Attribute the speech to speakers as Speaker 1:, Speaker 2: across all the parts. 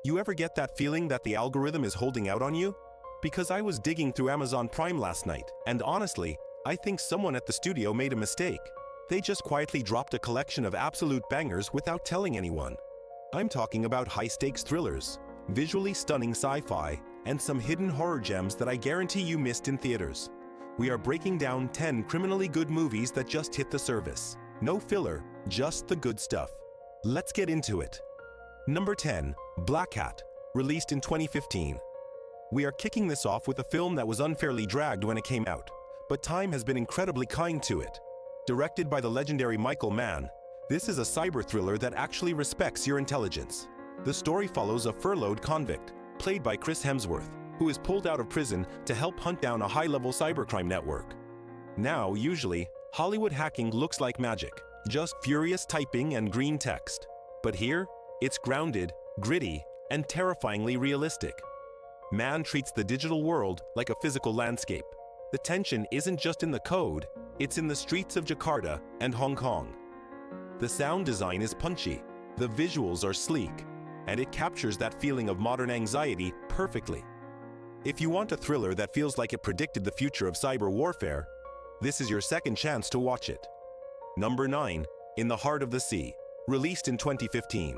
Speaker 1: You ever get that feeling that the algorithm is holding out on you? Because I was digging through Amazon Prime last night, and honestly, I think someone at the studio made a mistake. They just quietly dropped a collection of absolute bangers without telling anyone. I'm talking about high-stakes thrillers, visually stunning sci-fi, and some hidden horror gems that I guarantee you missed in theaters. We are breaking down 10 criminally good movies that just hit the surface. No filler, just the good stuff. Let's get into it. Number 10, Blackhat, released in 2015. We are kicking this off with a film that was unfairly dragged when it came out, but time has been incredibly kind to it. Directed by the legendary Michael Mann, this is a cyber thriller that actually respects your intelligence. The story follows a furloughed convict, played by Chris Hemsworth, who is pulled out of prison to help hunt down a high-level cybercrime network. Now, usually, Hollywood hacking looks like magic, just furious typing and green text. But here, it's grounded, gritty, and terrifyingly realistic. Mann treats the digital world like a physical landscape. The tension isn't just in the code, it's in the streets of Jakarta and Hong Kong. The sound design is punchy, the visuals are sleek, and it captures that feeling of modern anxiety perfectly. If you want a thriller that feels like it predicted the future of cyber warfare, this is your second chance to watch it. Number 9, In the Heart of the Sea, released in 2015.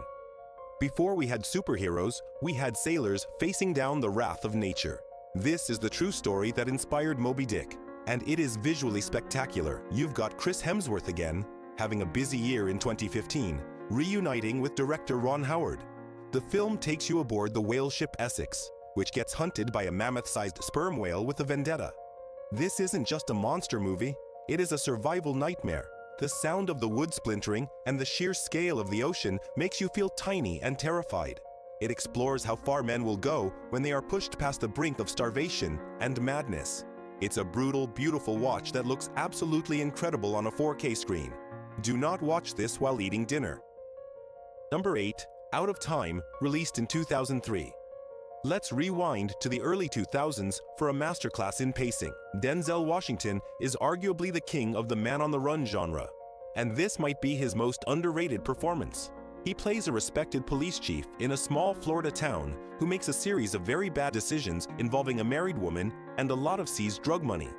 Speaker 1: Before we had superheroes, we had sailors facing down the wrath of nature. This is the true story that inspired Moby Dick, and it is visually spectacular. You've got Chris Hemsworth again, having a busy year in 2015, reuniting with director Ron Howard. The film takes you aboard the whale ship Essex, which gets hunted by a mammoth-sized sperm whale with a vendetta. This isn't just a monster movie, it is a survival nightmare. The sound of the wood splintering and the sheer scale of the ocean makes you feel tiny and terrified. It explores how far men will go when they are pushed past the brink of starvation and madness. It's a brutal, beautiful watch that looks absolutely incredible on a 4K screen. Do not watch this while eating dinner. Number 8, Out of Time, released in 2003. Let's rewind to the early 2000s for a masterclass in pacing. Denzel Washington is arguably the king of the man-on-the-run genre, and this might be his most underrated performance. He plays a respected police chief in a small Florida town who makes a series of very bad decisions involving a married woman and a lot of seized drug money.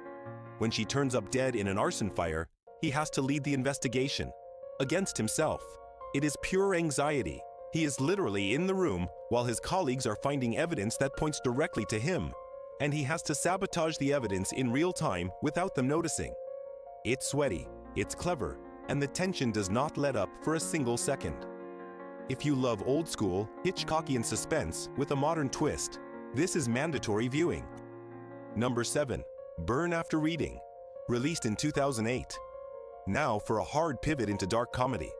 Speaker 1: When she turns up dead in an arson fire, he has to lead the investigation. Against himself. It is pure anxiety. He is literally in the room while his colleagues are finding evidence that points directly to him, and he has to sabotage the evidence in real time without them noticing. It's sweaty, it's clever, and the tension does not let up for a single second. If you love old school, Hitchcockian suspense with a modern twist, this is mandatory viewing. Number 7, Burn After Reading, released in 2008. Now for a hard pivot into dark comedy.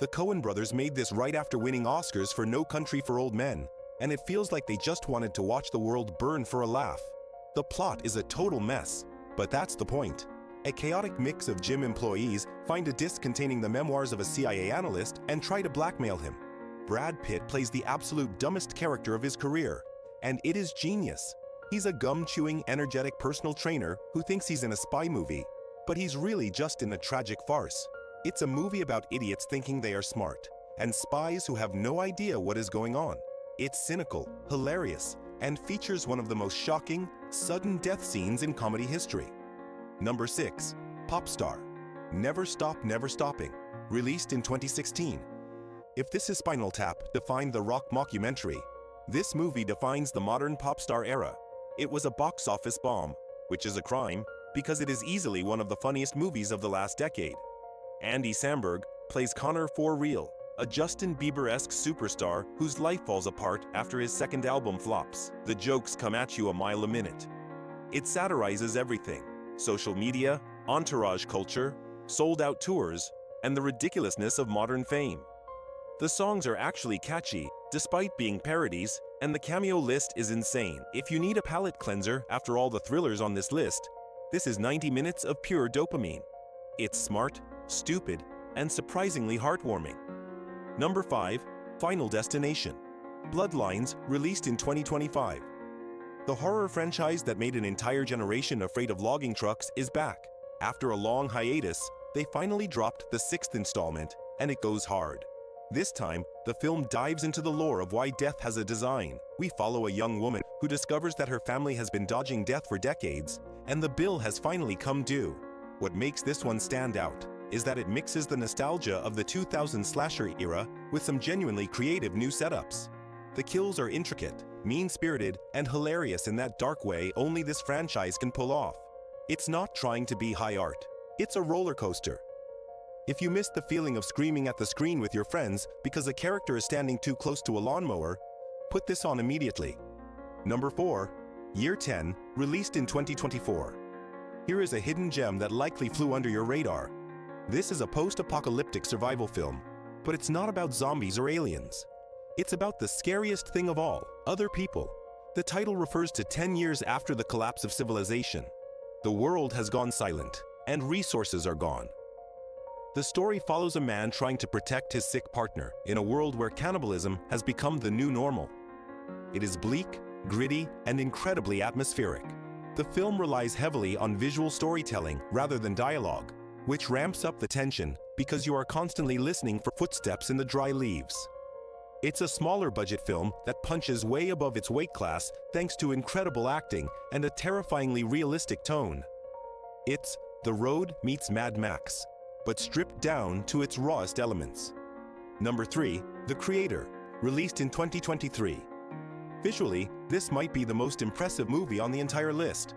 Speaker 1: The Coen brothers made this right after winning Oscars for No Country for Old Men, and it feels like they just wanted to watch the world burn for a laugh. The plot is a total mess, but that's the point. A chaotic mix of gym employees find a disc containing the memoirs of a CIA analyst and try to blackmail him. Brad Pitt plays the absolute dumbest character of his career, and it is genius. He's a gum-chewing, energetic personal trainer who thinks he's in a spy movie, but he's really just in a tragic farce. It's a movie about idiots thinking they are smart, and spies who have no idea what is going on. It's cynical, hilarious, and features one of the most shocking, sudden death scenes in comedy history. Number 6, Postar, Never Stop, Never Stopping, released in 2016. If this is Spinal Tap defined the rock mockumentary, this movie defines the modern pop star era. It was a box office bomb, which is a crime, because it is easily one of the funniest movies of the last decade. Andy Samberg plays Connor For Real, a Justin Bieber-esque superstar whose life falls apart after his second album flops. The jokes come at you a mile a minute. It satirizes everything: social media, entourage culture, sold-out tours, and the ridiculousness of modern fame. The songs are actually catchy, despite being parodies, and the cameo list is insane. If you need a palate cleanser after all the thrillers on this list, this is 90 minutes of pure dopamine. It's smart, stupid, and surprisingly heartwarming. Number 5, Final Destination, Bloodlines, released in 2025. The horror franchise that made an entire generation afraid of logging trucks is back. After a long hiatus, they finally dropped the 6th installment, and it goes hard. This time, the film dives into the lore of why death has a design. We follow a young woman who discovers that her family has been dodging death for decades, and the bill has finally come due. What makes this one stand out is that it mixes the nostalgia of the 2000 slasher era with some genuinely creative new setups. The kills are intricate, mean-spirited, and hilarious in that dark way only this franchise can pull off. It's not trying to be high art. It's a roller coaster. If you missed the feeling of screaming at the screen with your friends because a character is standing too close to a lawnmower, put this on immediately. Number 4. Year 10, released in 2024. Here is a hidden gem that likely flew under your radar. This is a post-apocalyptic survival film, but it's not about zombies or aliens. It's about the scariest thing of all, other people. The title refers to 10 years after the collapse of civilization. The world has gone silent, and resources are gone. The story follows a man trying to protect his sick partner in a world where cannibalism has become the new normal. It is bleak, gritty, and incredibly atmospheric. The film relies heavily on visual storytelling rather than dialogue, which ramps up the tension because you are constantly listening for footsteps in the dry leaves. It's a smaller budget film that punches way above its weight class thanks to incredible acting and a terrifyingly realistic tone. It's The Road meets Mad Max, but stripped down to its rawest elements. Number 3, The Creator, released in 2023. Visually, this might be the most impressive movie on the entire list.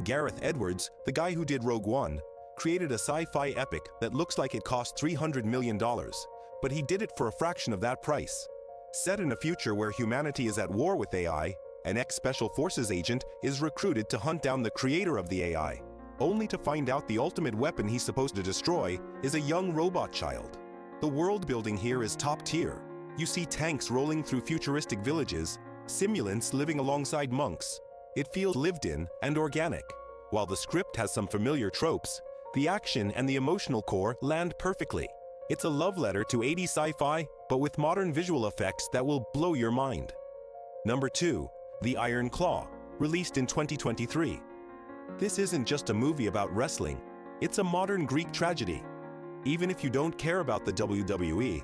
Speaker 1: Gareth Edwards, the guy who did Rogue One, created a sci-fi epic that looks like it cost $300 million, but he did it for a fraction of that price. Set in a future where humanity is at war with AI, an ex-Special Forces agent is recruited to hunt down the creator of the AI, only to find out the ultimate weapon he's supposed to destroy is a young robot child. The world building here is top tier. You see tanks rolling through futuristic villages, simulants living alongside monks. It feels lived in and organic. While the script has some familiar tropes, the action and the emotional core land perfectly. It's a love letter to 80s sci-fi, but with modern visual effects that will blow your mind. Number 2, The Iron Claw, released in 2023. This isn't just a movie about wrestling, it's a modern Greek tragedy. Even if you don't care about the WWE,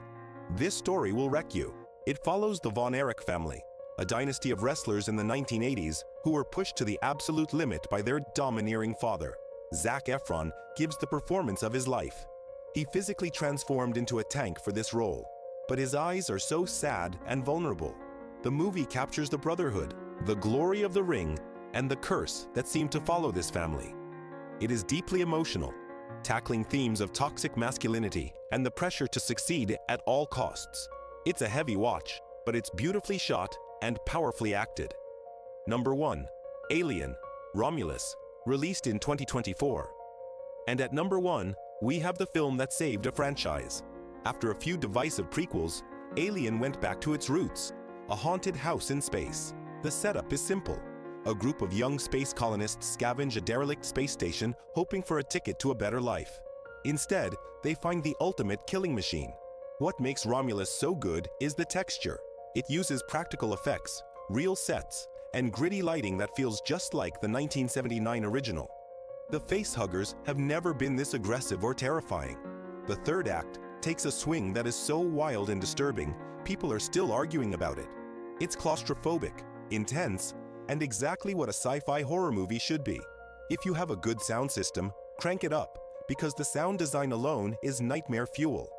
Speaker 1: this story will wreck you. It follows the Von Erich family, a dynasty of wrestlers in the 1980s who were pushed to the absolute limit by their domineering father. Zac Efron gives the performance of his life. He physically transformed into a tank for this role, but his eyes are so sad and vulnerable. The movie captures the brotherhood, the glory of the ring, and the curse that seemed to follow this family. It is deeply emotional, tackling themes of toxic masculinity and the pressure to succeed at all costs. It's a heavy watch, but it's beautifully shot and powerfully acted. Number 1, Alien, Romulus, released in 2024. And at number 1, we have the film that saved a franchise. After a few divisive prequels, Alien went back to its roots, a haunted house in space. The setup is simple. A group of young space colonists scavenge a derelict space station hoping for a ticket to a better life. Instead, they find the ultimate killing machine. What makes Romulus so good is the texture. It uses practical effects, real sets, and gritty lighting that feels just like the 1979 original. The facehuggers have never been this aggressive or terrifying. The third act takes a swing that is so wild and disturbing, people are still arguing about it. It's claustrophobic, intense, and exactly what a sci-fi horror movie should be. If you have a good sound system, crank it up, because the sound design alone is nightmare fuel.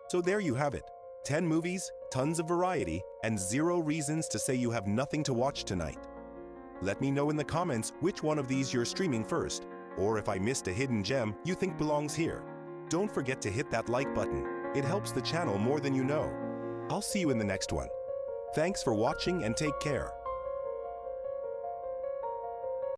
Speaker 1: So there you have it. 10 movies, tons of variety, and 0 reasons to say you have nothing to watch tonight. Let me know in the comments which one of these you're streaming first, or if I missed a hidden gem you think belongs here. Don't forget to hit that like button. It helps the channel more than you know. I'll see you in the next one. Thanks for watching and take care.